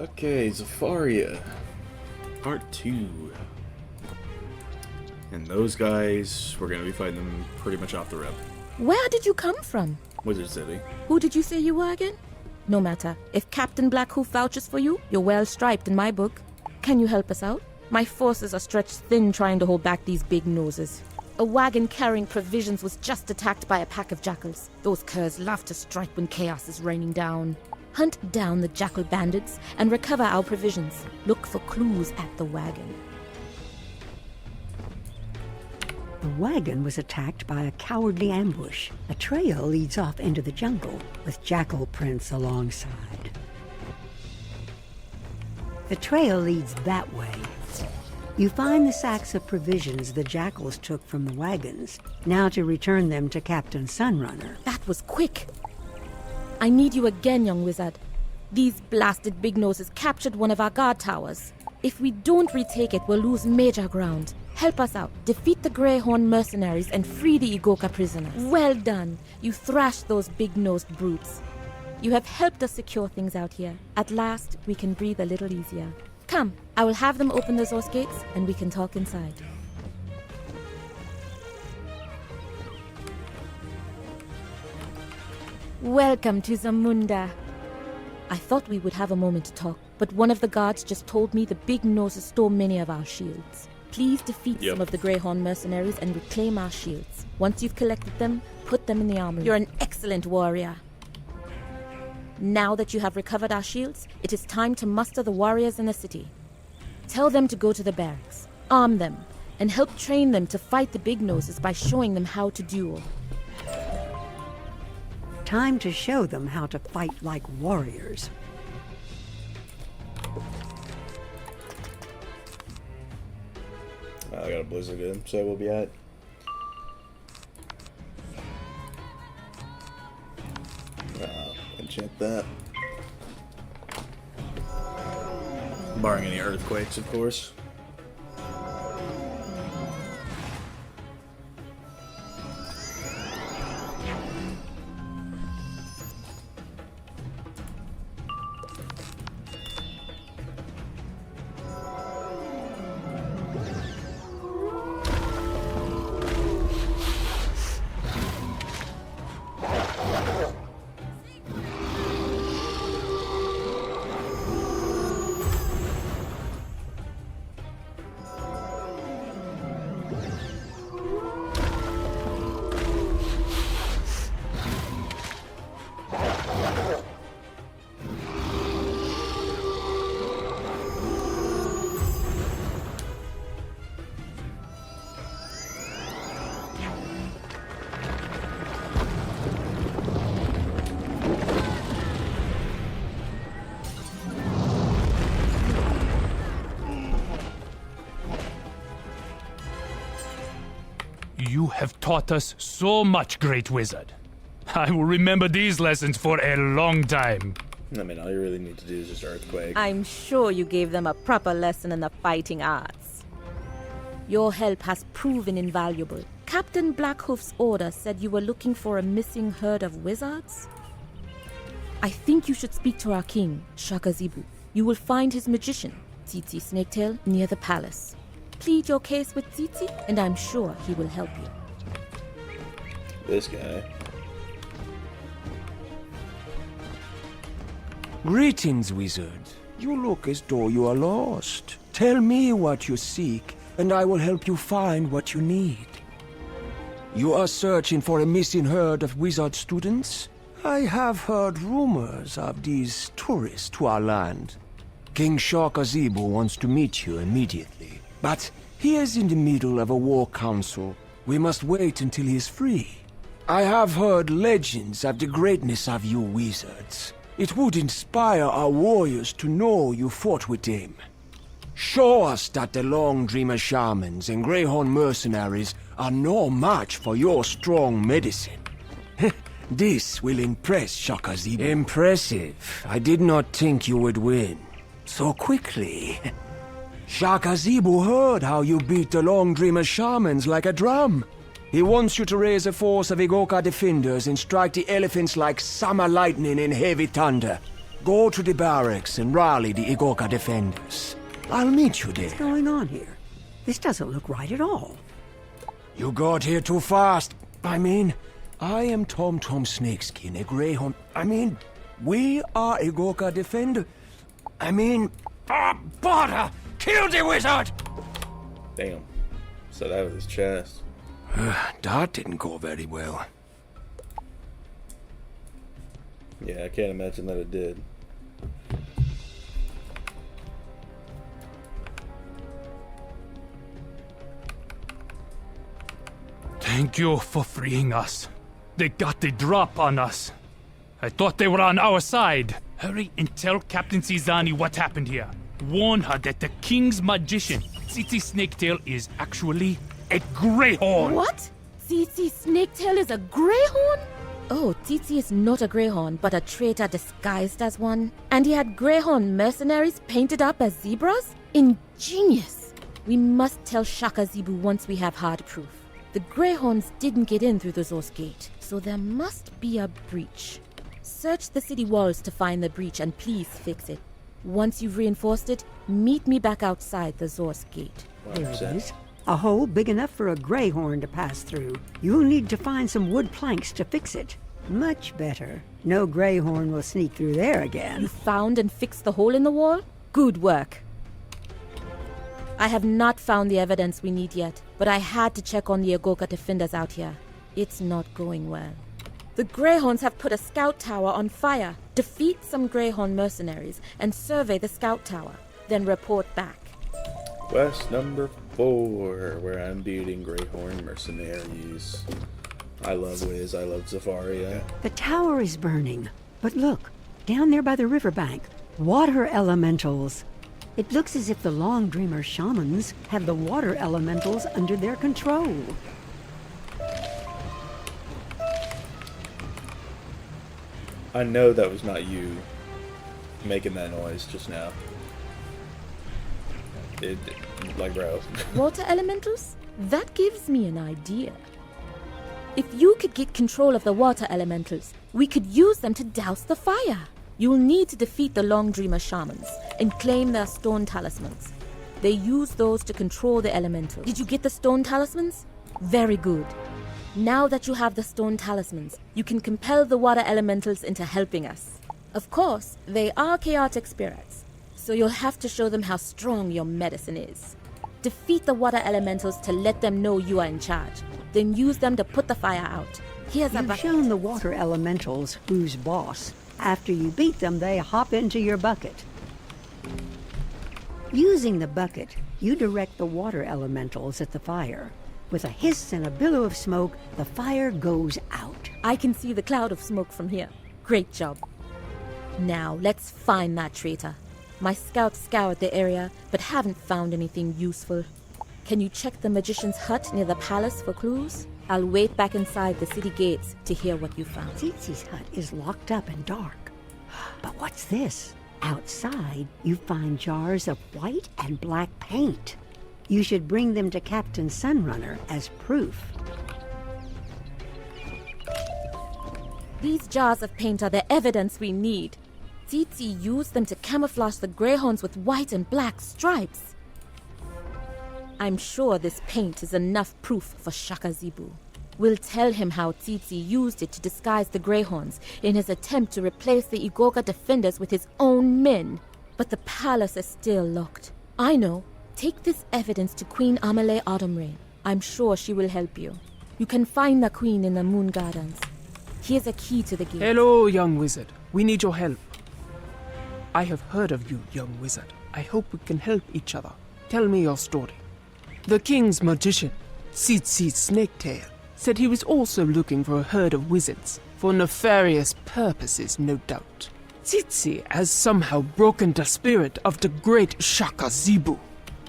Okay, Zafaria. Part 2. And those guys, we're gonna be fighting them pretty much off the rip. Where did you come from? Wizard City. Who did you say you were again? No matter. If Captain Blackhoof vouches for you, you're well striped in my book. Can you help us out? My forces are stretched thin trying to hold back these big noses. A wagon carrying provisions was just attacked by a pack of jackals. Those curs love to strike when chaos is raining down. Hunt down the jackal bandits and recover our provisions. Look for clues at the wagon. The wagon was attacked by a cowardly ambush. A trail leads off into the jungle, with jackal prints alongside. The trail leads that way. You find the sacks of provisions the jackals took from the wagons, now to return them to Captain Sunrunner. That was quick. I need you again, young wizard. These blasted big noses captured one of our guard towers. If we don't retake it, we'll lose major ground. Help us out. Defeat the GREYHORN mercenaries and free the Igoka prisoners. Well done. You thrashed those big-nosed brutes. You have helped us secure things out here. At last, we can breathe a little easier. Come, I will have them open the Source gates, and we can talk inside. Welcome to Zamunda. I thought we would have a moment to talk, but one of the guards just told me the big noses stole many of our shields. Please defeat some of the GREYHORN mercenaries and reclaim our shields. Once you've collected them, put them in the armory. You're an excellent warrior. Now that you have recovered our shields, it is time to muster the warriors in the city. Tell them to go to the barracks, arm them, and help train them to fight the big noses by showing them how to duel. Time to show them how to fight like warriors. I got a blizzard in, so we'll be at. Enchant that. Barring any earthquakes, of course. You have taught us so much, Great Wizard. I will remember these lessons for a long time. I mean, all you really need to do is just earthquake. I'm sure you gave them a proper lesson in the fighting arts. Your help has proven invaluable. Captain Blackhoof's order said you were looking for a missing herd of wizards? I think you should speak to our king, Shakazibu. You will find his magician, Tsitsi Snaketail, near the palace. Plead your case with Tsitsi, and I'm sure he will help you. This guy. Greetings, wizard. You look as though you are lost. Tell me what you seek, and I will help you find what you need. You are searching for a missing herd of wizard students? I have heard rumors of these tourists to our land. King Shakazibu wants to meet you immediately. But he is in the middle of a war council. We must wait until he is free. I have heard legends of the greatness of you wizards. It would inspire our warriors to know you fought with him. Show us that the Long Dreamer shamans and GREYHORN mercenaries are no match for your strong medicine. This will impress Shakazibu. Impressive. I did not think you would win so quickly. Shakazibu heard how you beat the Long Dreamer shamans like a drum. He wants you to raise a force of Igoka defenders and strike the elephants like summer lightning in heavy thunder. Go to the barracks and rally the Igoka defenders. I'll meet you there. What's going on here? This doesn't look right at all. You got here too fast. I am Tom Snakeskin, a Greyhound. We are Igoka defender. Butter! Kill the wizard! Damn. So that was his chest. That didn't go very well. Yeah, I can't imagine that it did. Thank you for freeing us. They got the drop on us. I thought they were on our side. Hurry and tell Captain Cizani what happened here. Warn her that the King's magician, Tsitsi Snaketail, is actually a Greyhorn. What? Tsitsi Snaketail is a Greyhorn? Oh, Tsitsi is not a Greyhorn, but a traitor disguised as one. And he had Greyhorn mercenaries painted up as zebras? Ingenious! We must tell Shaka Zebu once we have hard proof. The Greyhorns didn't get in through the Zor's gate, so there must be a breach. Search the city walls to find the breach and please fix it. Once you've reinforced it, meet me back outside the Zor's gate. There it is. A hole big enough for a Greyhorn to pass through. You'll need to find some wood planks to fix it. Much better. No Greyhorn will sneak through there again. You found and fixed the hole in the wall? Good work. I have not found the evidence we need yet, but I had to check on the Igoka defenders out here. It's not going well. The Greyhorns have put a scout tower on fire. Defeat some Greyhorn mercenaries and survey the scout tower, then report back. Quest number 4, where I'm beating Greyhorn mercenaries. I love Wiz, I love Zafaria. The tower is burning. But look, down there by the riverbank, water elementals. It looks as if the Long Dreamer shamans have the water elementals under their control. I know that was not you making that noise just now. Like, bro. Water elementals? That gives me an idea. If you could get control of the water elementals, we could use them to douse the fire. You'll need to defeat the Long Dreamer shamans and claim their stone talismans. They use those to control the elementals. Did you get the stone talismans? Very good. Now that you have the stone talismans, you can compel the water elementals into helping us. Of course, they are chaotic spirits, so you'll have to show them how strong your medicine is. Defeat the water elementals to let them know you are in charge. Then use them to put the fire out. Here's a You've bucket. shown the water elementals who's boss. After you beat them, they hop into your bucket. Using the bucket, you direct the water elementals at the fire. With a hiss and a billow of smoke, the fire goes out. I can see the cloud of smoke from here. Great job. Now, let's find that traitor. My scouts scoured the area, but haven't found anything useful. Can you check the magician's hut near the palace for clues? I'll wait back inside the city gates to hear what you found. Tsitsi's hut is locked up and dark. But what's this? Outside, you find jars of white and black paint. You should bring them to Captain Sunrunner as proof. These jars of paint are the evidence we need. Tsitsi used them to camouflage the Greyhorns with white and black stripes. I'm sure this paint is enough proof for Shaka Zebu. We'll tell him how Tsitsi used it to disguise the Greyhorns in his attempt to replace the Igoka defenders with his own men. But the palace is still locked. I know. Take this evidence to Queen Amelie Autumnrain. I'm sure she will help you. You can find the queen in the Moon Gardens. Here's a key to the gate. Hello, young wizard. We need your help. I have heard of you, young wizard. I hope we can help each other. Tell me your story. The king's magician, Tsitsi Snaketail, said he was also looking for a herd of wizards, for nefarious purposes, no doubt. Tsitsi has somehow broken the spirit of the great Shaka Zebu.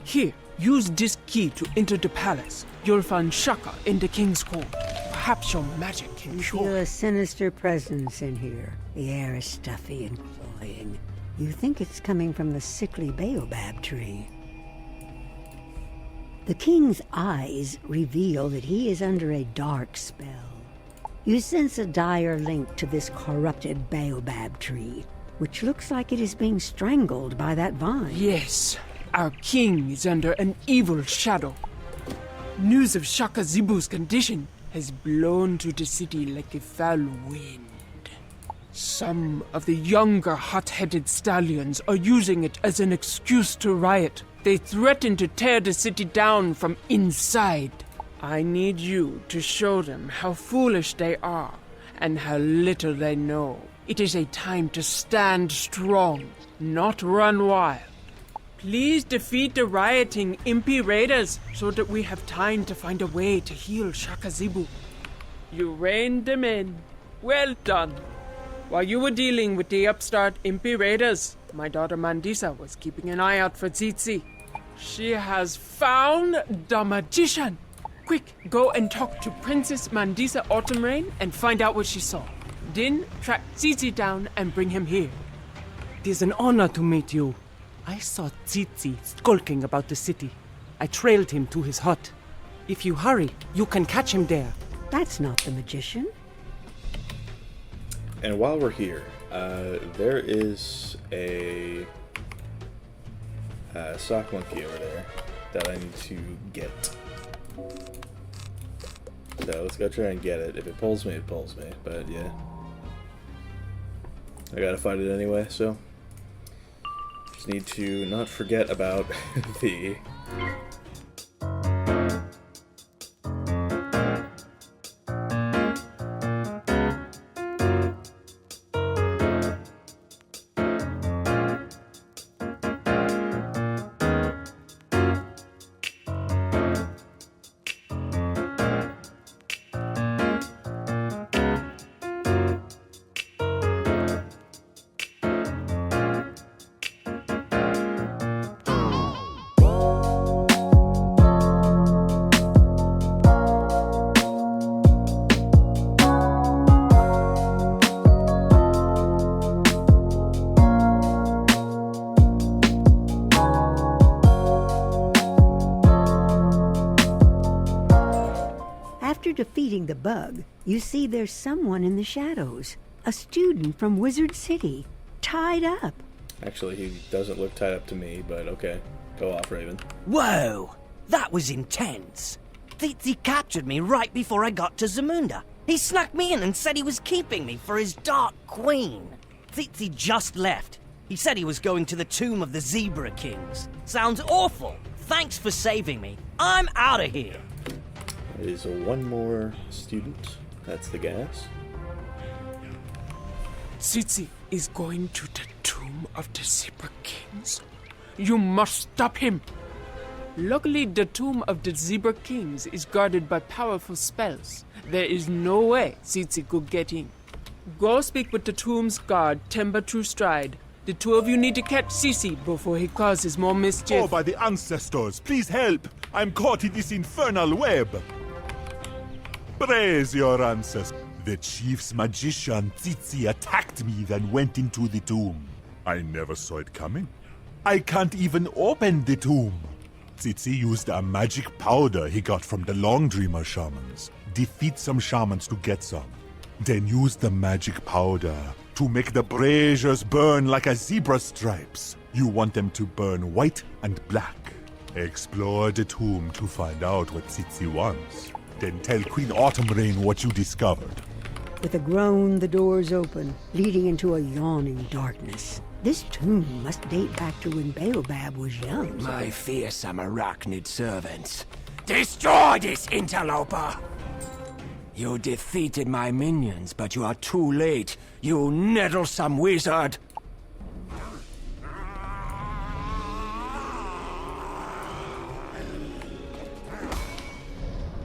Here, use this key to enter the palace. You'll find Shaka in the king's court. Perhaps your magic can You cure. feel a sinister presence in here. The air is stuffy and cloying. You think it's coming from the sickly baobab tree. The king's eyes reveal that he is under a dark spell. You sense a dire link to this corrupted baobab tree. which looks like it is being strangled by that vine. Yes, our king is under an evil shadow. News of Shaka Zibu's condition has blown to the city like a foul wind. Some of the younger hot-headed stallions are using it as an excuse to riot. They threaten to tear the city down from inside. I need you to show them how foolish they are and how little they know. It is a time to stand strong, not run wild. Please defeat the rioting Impy Raiders so that we have time to find a way to heal Shaka Zibu. You reined them in. Well done. While you were dealing with the upstart Impy Raiders, my daughter Mandisa was keeping an eye out for Tsitsi. She has found the magician. Quick, go and talk to Princess Mandisa Autumn Rain and find out what she saw. Then track Tsitsi down and bring him here. It is an honor to meet you. I saw Tsitsi skulking about the city. I trailed him to his hut. If you hurry, you can catch him there. That's not the magician. And while we're here, there is a sock monkey over there that I need to get. So let's go try and get it. If it pulls me, it pulls me. But yeah, I gotta fight it anyway, so just need to not forget about the After defeating the bug, you see there's someone in the shadows. A student from Wizard City, tied up. Actually, he doesn't look tied up to me, but okay. Go off, Raven. Whoa! That was intense. Tsitsi captured me right before I got to Zamunda. He snuck me in and said he was keeping me for his Dark Queen. Tsitsi just left. He said he was going to the tomb of the Zebra Kings. Sounds awful. Thanks for saving me. I'm out of here. There is one more student. That's the gas. Tsitsi is going to the tomb of the Zebra Kings. You must stop him. Luckily, the tomb of the Zebra Kings is guarded by powerful spells. There is no way Tsitsi could get in. Go speak with the tomb's guard, Temba True Stride. The two of you need to catch Tsitsi before he causes more mischief. Oh, by the ancestors, please help! I'm caught in this infernal web! Praise your ancestors. The chief's magician, Tsitsi, attacked me, then went into the tomb. I never saw it coming. I can't even open the tomb. Tsitsi used a magic powder he got from the Long Dreamer shamans. Defeat some shamans to get some. Then use the magic powder to make the braziers burn like a zebra's stripes. You want them to burn white and black. Explore the tomb to find out what Tsitsi wants. Then tell Queen Autumn Rain what you discovered. With a groan, the doors open, leading into a yawning darkness. This tomb must date back to when Baobab was young. My fearsome arachnid servants. Destroy this interloper! You defeated my minions, but you are too late, you nettlesome wizard!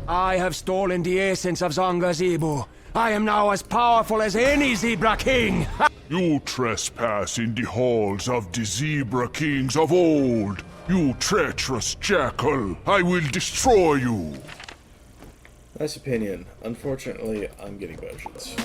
I have stolen the essence of Zangazibu. I am now as powerful as any Zebra King! You trespass in the halls of the Zebra Kings of old. You treacherous jackal, I will destroy you. Nice opinion. Unfortunately, I'm getting potions.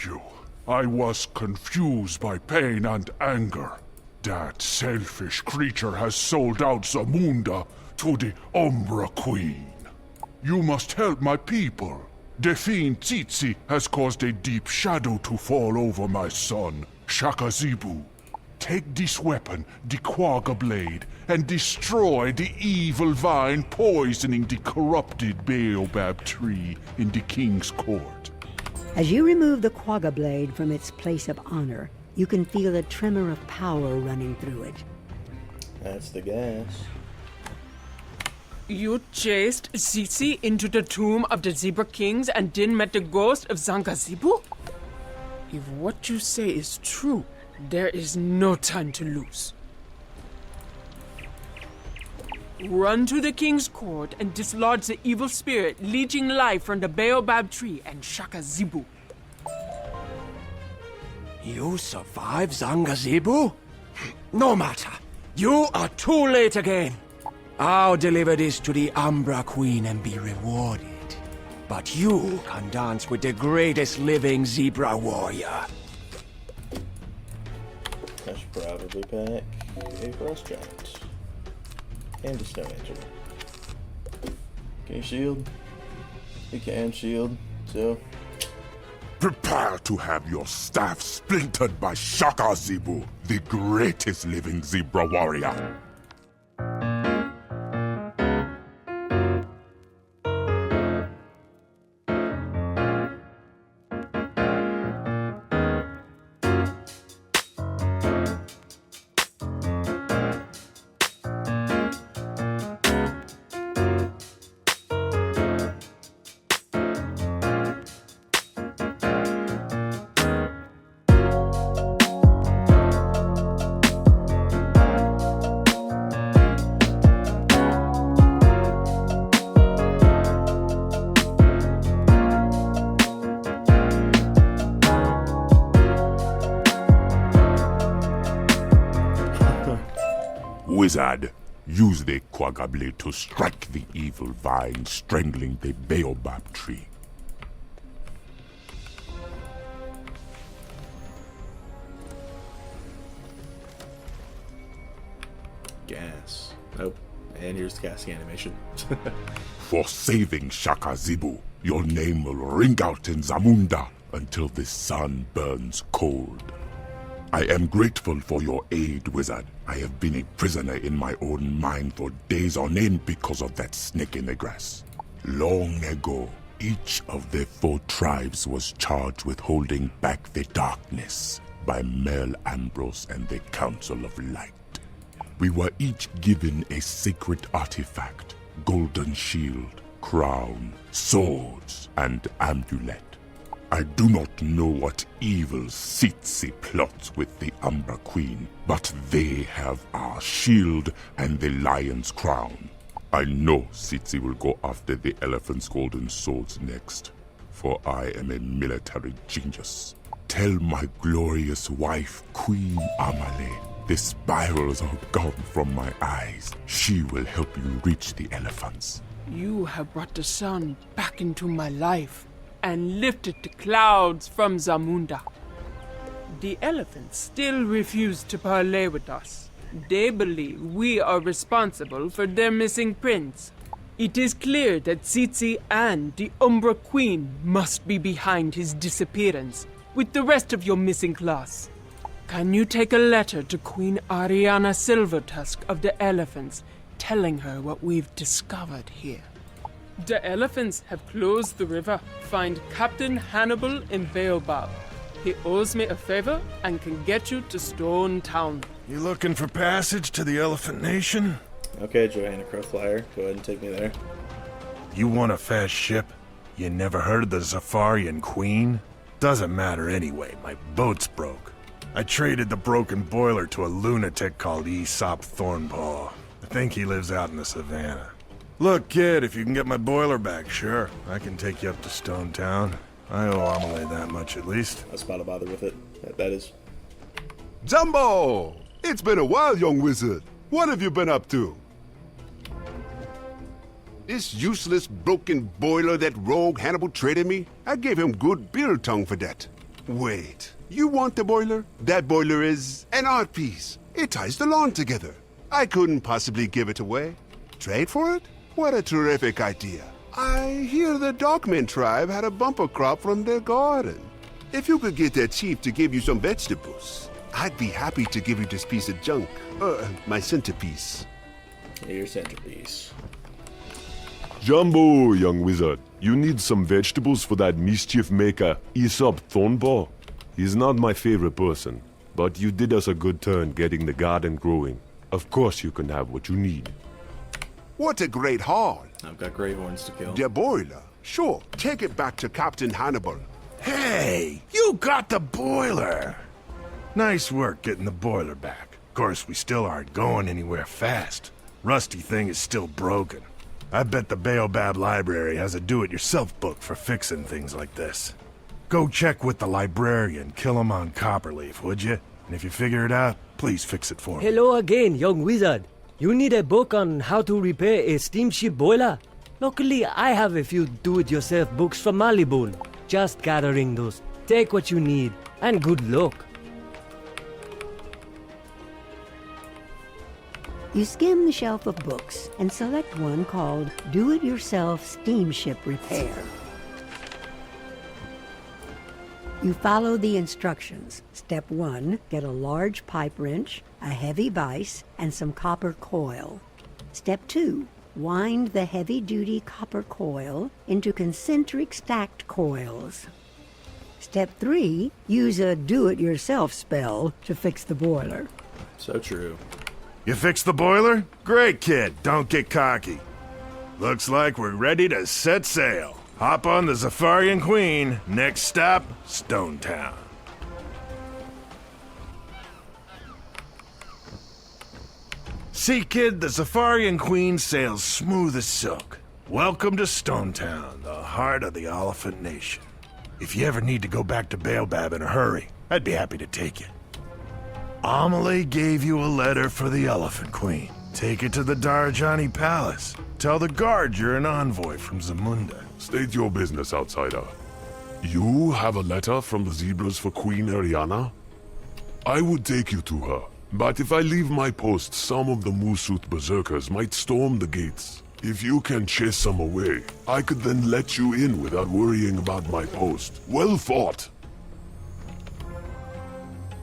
Thank you. I was confused by pain and anger. That selfish creature has sold out Zamunda to the Umbra Queen. You must help my people. The fiend Tsitsi has caused a deep shadow to fall over my son, Shakazibu. Take this weapon, the Quagga Blade, and destroy the evil vine poisoning the corrupted baobab tree in the king's court. As you remove the Quagga Blade from its place of honor, you can feel a tremor of power running through it. That's the gas. You chased Tsitsi into the tomb of the Zebra Kings and then met the ghost of Zangazibu? If what you say is true, there is no time to lose. Run to the king's court and dislodge the evil spirit leeching life from the baobab tree and Shakazibu. You survived Zangazibu? No matter. You are too late again. I'll deliver this to the Umbra Queen and be rewarded. But you can dance with the greatest living zebra warrior. I should probably pack a frost giant. And a snow angel. Can you shield? You can shield, so... Prepare to have your staff splintered by Shakazibu, the greatest living zebra warrior. Wizard, use the Quagga Blade to strike the evil vine strangling the baobab tree. Gas. Oh, and here's the casting animation. For saving Shakazibu, your name will ring out in Zamunda until the sun burns cold. I am grateful for your aid, Wizard. I have been a prisoner in my own mind for days on end because of that snake in the grass. Long ago, each of the 4 tribes was charged with holding back the darkness by Merle Ambrose and the Council of Light. We were each given a sacred artifact, golden shield, crown, swords, and amulet. I do not know what evil Tsitsi plots with the Umbra Queen, but they have our shield and the lion's crown. I know Tsitsi will go after the elephant's golden swords next, for I am a military genius. Tell my glorious wife, Queen Amale, the spirals are gone from my eyes. She will help you reach the elephants. You have brought the sun back into my life and lifted the clouds from Zamunda. The elephants still refuse to parley with us. They believe we are responsible for their missing prince. It is clear that Tsitsi and the Umbra Queen must be behind his disappearance, with the rest of your missing class. Can you take a letter to Queen Ariana Silvertusk of the Elephants, telling her what we've discovered here? The elephants have closed the river. Find Captain Hannibal in Baobab. He owes me a favor and can get you to Stone Town. You looking for passage to the Elephant Nation? Okay, Joanna Crowflyer, go ahead and take me there. You want a fast ship? You never heard of the Zafarian Queen? Doesn't matter anyway, my boat's broke. I traded the broken boiler to a lunatic called Aesop Thornpaw. I think he lives out in the savannah. Look, kid, if you can get my boiler back, sure. I can take you up to Stone Town. I owe Amelie that much at least. That's about a bother with it. That is. Jumbo! It's been a while, young wizard. What have you been up to? This useless broken boiler that rogue Hannibal traded me, I gave him good beer tongue for that. Wait, you want the boiler? That boiler is an art piece. It ties the lawn together. I couldn't possibly give it away. Trade for it? What a terrific idea. I hear the Dogman tribe had a bumper crop from their garden. If you could get their chief to give you some vegetables, I'd be happy to give you this piece of junk. My centerpiece. Your centerpiece. Jumbo, young wizard. You need some vegetables for that mischief maker, Aesop Thornbow. He's not my favorite person, but you did us a good turn getting the garden growing. Of course you can have what you need. What a great haul. I've got greyhorns to kill. The boiler. Sure, take it back to Captain Hannibal. Hey, you got the boiler! Nice work getting the boiler back. Of course, we still aren't going anywhere fast. Rusty thing is still broken. I bet the Baobab Library has a do-it-yourself book for fixing things like this. Go check with the librarian, kill him on Copperleaf, would you? And if you figure it out, please fix it for me. Hello again, young wizard. You need a book on how to repair a steamship boiler? Luckily, I have a few do-it-yourself books from Malibu. Just gathering those. Take what you need, and good luck. You skim the shelf of books and select one called Do-It-Yourself Steamship Repair. You follow the instructions. Step 1, get a large pipe wrench, a heavy vise, and some copper coil. Step 2, wind the heavy-duty copper coil into concentric stacked coils. Step 3, use a do-it-yourself spell to fix the boiler. So true. You fixed the boiler? Great, kid. Don't get cocky. Looks like we're ready to set sail. Hop on the Zafarian Queen. Next stop, Stone Town. See, kid, the Zafarian Queen sails smooth as silk. Welcome to Stone Town, the heart of the Elephant Nation. If you ever need to go back to Baobab in a hurry, I'd be happy to take you. Amelie gave you a letter for the Elephant Queen. Take it to the Darajani Palace. Tell the guard you're an envoy from Zamunda. State your business, outsider. You have a letter from the zebras for Queen Ariana? I would take you to her, but if I leave my post, some of the Musuth berserkers might storm the gates. If you can chase some away, I could then let you in without worrying about my post. Well fought!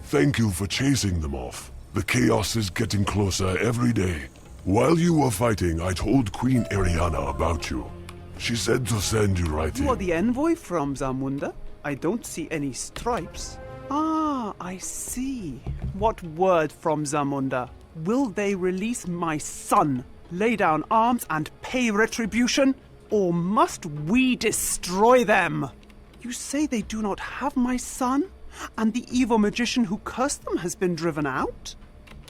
Thank you for chasing them off. The chaos is getting closer every day. While you were fighting, I told Queen Ariana about you. She said to send you right You are in. the envoy from Zamunda? I don't see any stripes. Ah, I see. What word from Zamunda? Will they release my son, lay down arms and pay retribution? Or must we destroy them? You say they do not have my son? And the evil magician who cursed them has been driven out?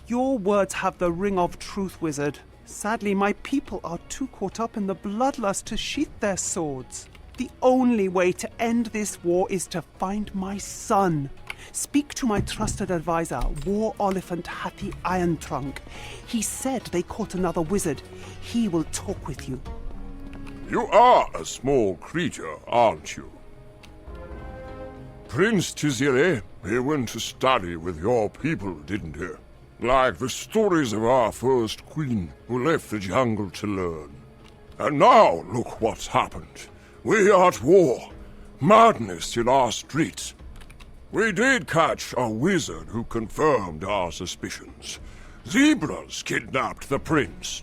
Your words have the ring of truth, wizard. Sadly, my people are too caught up in the bloodlust to sheath their swords. The only way to end this war is to find my son. Speak to my trusted advisor, War Oliphant Happy Iron Trunk. He said they caught another wizard. He will talk with you. You are a small creature, aren't you? Prince Tizire, he went to study with your people, didn't he? Like the stories of our first queen, who left the jungle to learn. And now, look what's happened. We are at war. Madness in our streets. We did catch a wizard who confirmed our suspicions. Zebras kidnapped the prince.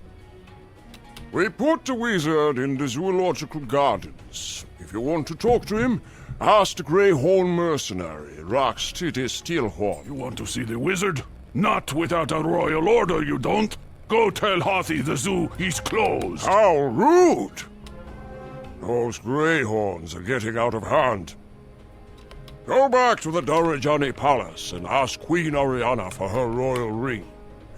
We put the wizard in the zoological gardens. If you want to talk to him, ask the GREYHORN mercenary, Rock City Steelhorn. You want to see the wizard? Not without a royal order, you don't. Go tell Hathi the zoo he's closed. How rude! Those greyhorns are getting out of hand. Go back to the Darajani Palace and ask Queen Ariana for her royal ring.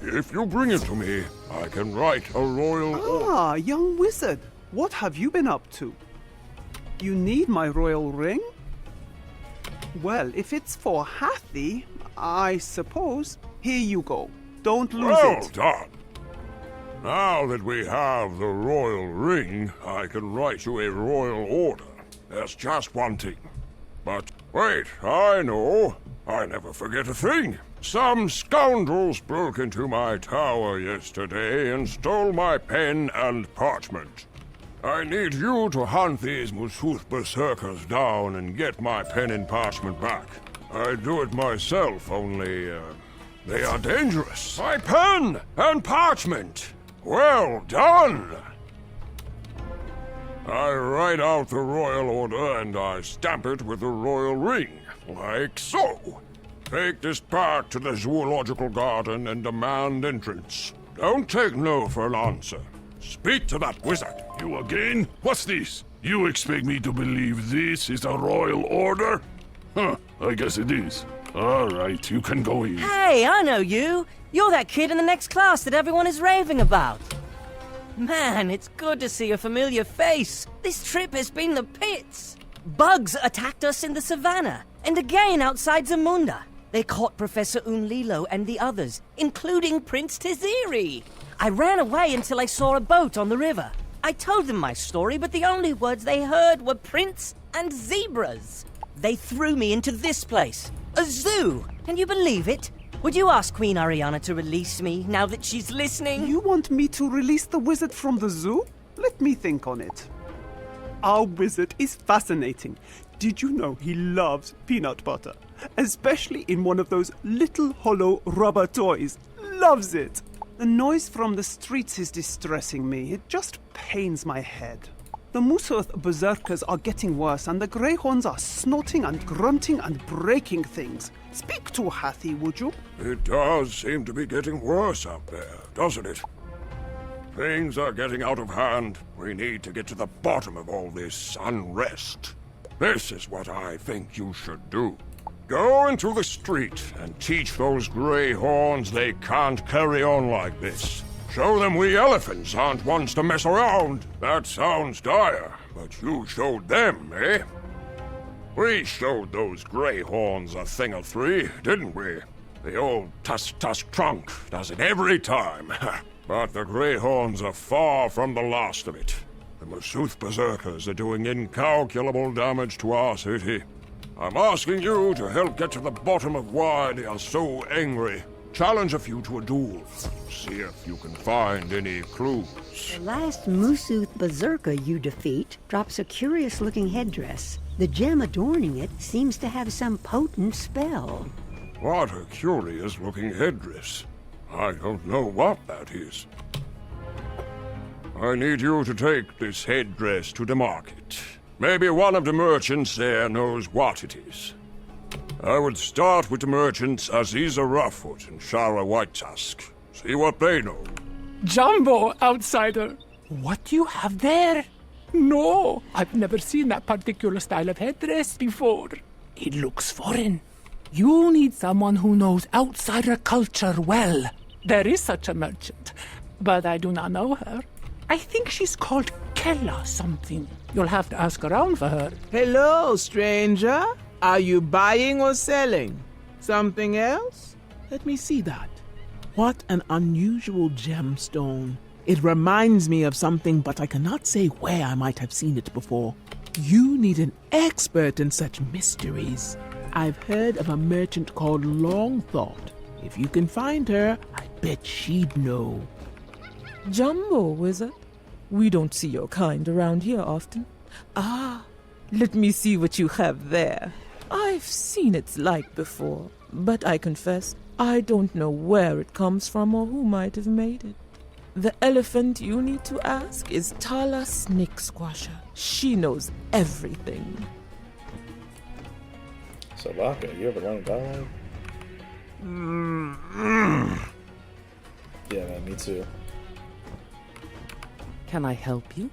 If you bring it to me, I can write a royal order. Ah, young wizard, what have you been up to? You need my royal ring? Well, if it's for Hathi, I suppose. Here you go. Don't lose Well it. done. Now that we have the royal ring, I can write you a royal order. There's just one thing. But Wait, I know. I never forget a thing. Some scoundrels broke into my tower yesterday and stole my pen and parchment. I need you to hunt these Musuth berserkers down and get my pen and parchment back. I'd do it myself, only, they are dangerous. My pen and parchment! Well done! I write out the royal order and I stamp it with the royal ring, like so. Take this back to the zoological garden and demand entrance. Don't take no for an answer. Speak to that wizard. You again? What's this? You expect me to believe this is a royal order? Huh, I guess it is. All right, you can go in. Hey, I know you. You're that kid in the next class that everyone is raving about. Man, it's good to see a familiar face. This trip has been the pits. Bugs attacked us in the savannah, and again outside Zamunda. They caught Professor Unlilo and the others, including Prince Tiziri. I ran away until I saw a boat on the river. I told them my story, but the only words they heard were prince and zebras. They threw me into this place, a zoo. Can you believe it? Would you ask Queen Ariana to release me now that she's listening? You want me to release the wizard from the zoo? Let me think on it. Our wizard is fascinating. Did you know he loves peanut butter? Especially in one of those little hollow rubber toys. Loves it. The noise from the streets is distressing me. It just pains my head. The Musuth berserkers are getting worse, and the greyhorns are snorting and grunting and breaking things. Speak to Hathy, would you? It does seem to be getting worse out there, doesn't it? Things are getting out of hand. We need to get to the bottom of all this unrest. This is what I think you should do. Go into the street and teach those greyhorns they can't carry on like this. Show them we elephants aren't ones to mess around. That sounds dire, but you showed them, eh? We showed those greyhorns a thing or three, didn't we? The old tusk trunk does it every time. But the greyhorns are far from the last of it. The Musuth berserkers are doing incalculable damage to our city. I'm asking you to help get to the bottom of why they are so angry. Challenge a few to a duel. See if you can find any clues. The last Musuth berserker you defeat drops a curious-looking headdress. The gem adorning it seems to have some potent spell. What a curious-looking headdress. I don't know what that is. I need you to take this headdress to the market. Maybe one of the merchants there knows what it is. I would start with the merchants Aziza Roughfoot and Shara Whitetusk. See what they know. Jumbo, outsider! What do you have there? No, I've never seen that particular style of headdress before. It looks foreign. You need someone who knows outsider culture well. There is such a merchant, but I do not know her. I think she's called Kella something. You'll have to ask around for her. Hello, stranger. Are you buying or selling? Something else? Let me see that. What an unusual gemstone. It reminds me of something, but I cannot say where I might have seen it before. You need an expert in such mysteries. I've heard of a merchant called Longthought. If you can find her, I bet she'd know. Jumbo, wizard. We don't see your kind around here often. Ah, let me see what you have there. I've seen its like before, but I confess, I don't know where it comes from or who might have made it. The elephant you need to ask is Tala Snake Squasher. She knows everything. So, Laka, you ever learned dialogue? Yeah, man, me too. Can I help you?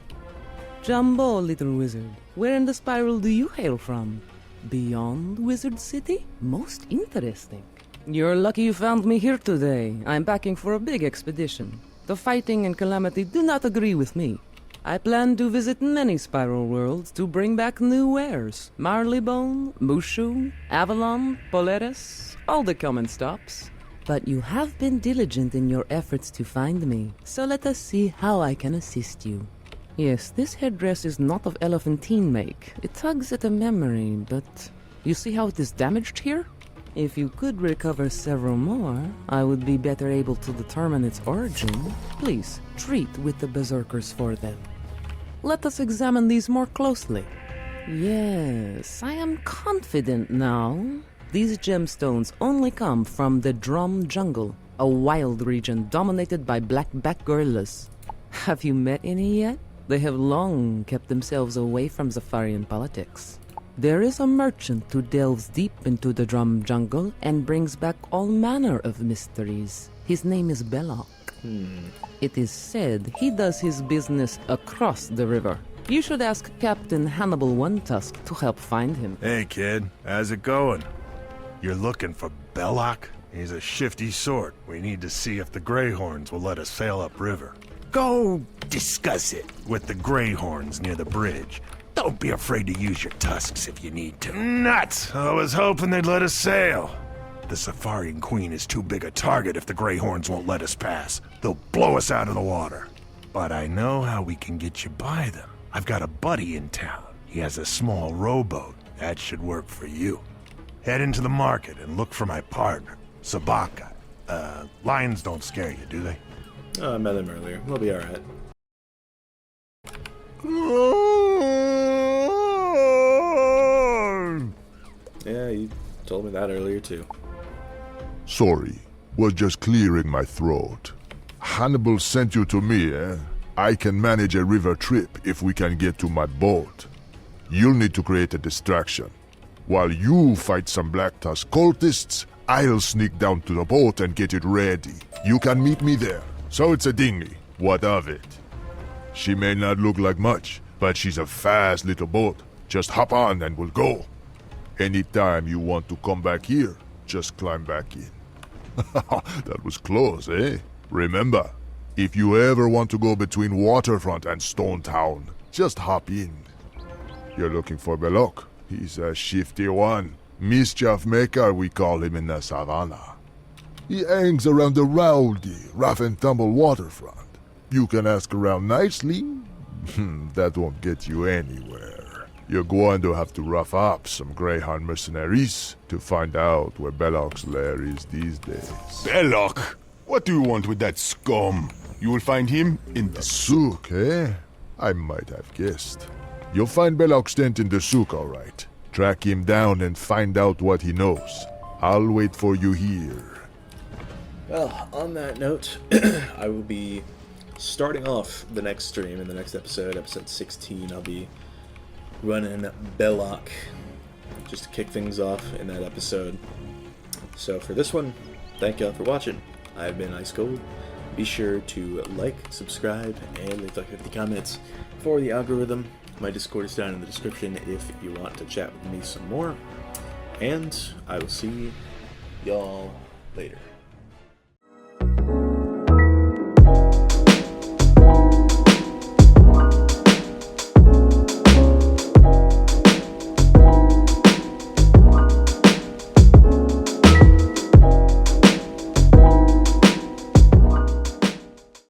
Jumbo, little wizard, where in the spiral do you hail from? Beyond Wizard City? Most interesting. You're lucky you found me here today. I'm packing for a big expedition. The fighting and calamity do not agree with me. I plan to visit many spiral worlds to bring back new wares. Marleybone, Mushu, Avalon, Polaris, all the common stops. But you have been diligent in your efforts to find me, so let us see how I can assist you. Yes, this headdress is not of elephantine make. It tugs at a memory, but You see how it is damaged here? If you could recover several more, I would be better able to determine its origin. Please, treat with the berserkers for them. Let us examine these more closely. Yes, I am confident now. These gemstones only come from the Drum Jungle, a wild region dominated by black-backed gorillas. Have you met any yet? They have long kept themselves away from Zafarian politics. There is a merchant who delves deep into the Drum Jungle and brings back all manner of mysteries. His name is Belloc. It is said he does his business across the river. You should ask Captain Hannibal One Tusk to help find him. Hey, kid. How's it going? You're looking for Belloc? He's a shifty sort. We need to see if the Greyhorns will let us sail upriver. Go discuss it with the Greyhorns near the bridge. Don't be afraid to use your tusks if you need to. Nuts! I was hoping they'd let us sail. The Safarian Queen is too big a target if the Greyhorns won't let us pass. They'll blow us out of the water. But I know how we can get you by them. I've got a buddy in town. He has a small rowboat. That should work for you. Head into the market and look for my partner, Sabaka. Lions don't scare you, do they? Oh, I met him earlier. We'll be alright. Yeah, you told me that earlier too. Sorry, was just clearing my throat. Hannibal sent you to me, eh? I can manage a river trip if we can get to my boat. You'll need to create a distraction. While you fight some Black Tusk cultists, I'll sneak down to the boat and get it ready. You can meet me there. So it's a dinghy. What of it? She may not look like much, but she's a fast little boat. Just hop on and we'll go. Anytime you want to come back here, just climb back in. That was close, eh? Remember, if you ever want to go between Waterfront and Stone Town, just hop in. You're looking for Belloc. He's a shifty one. Mischief maker, we call him in the savannah. He hangs around the rowdy, rough-and-tumble waterfront. You can ask around nicely. That won't get you anywhere. You're going to have to rough up some Greyhound mercenaries to find out where Belloc's lair is these days. Belloc? What do you want with that scum? You will find him in the souk, eh? I might have guessed. You'll find Belloc's tent in the souk, all right. Track him down and find out what he knows. I'll wait for you here. Well, on that note, I will be starting off the next stream in the next episode, episode 16. I'll be running Belloc just to kick things off in that episode. So for this one, thank y'all for watching. I've been Ice Cold. Be sure to like, subscribe, and leave like 50 comments for the algorithm. My Discord is down in the description if you want to chat with me some more. And I will see y'all later.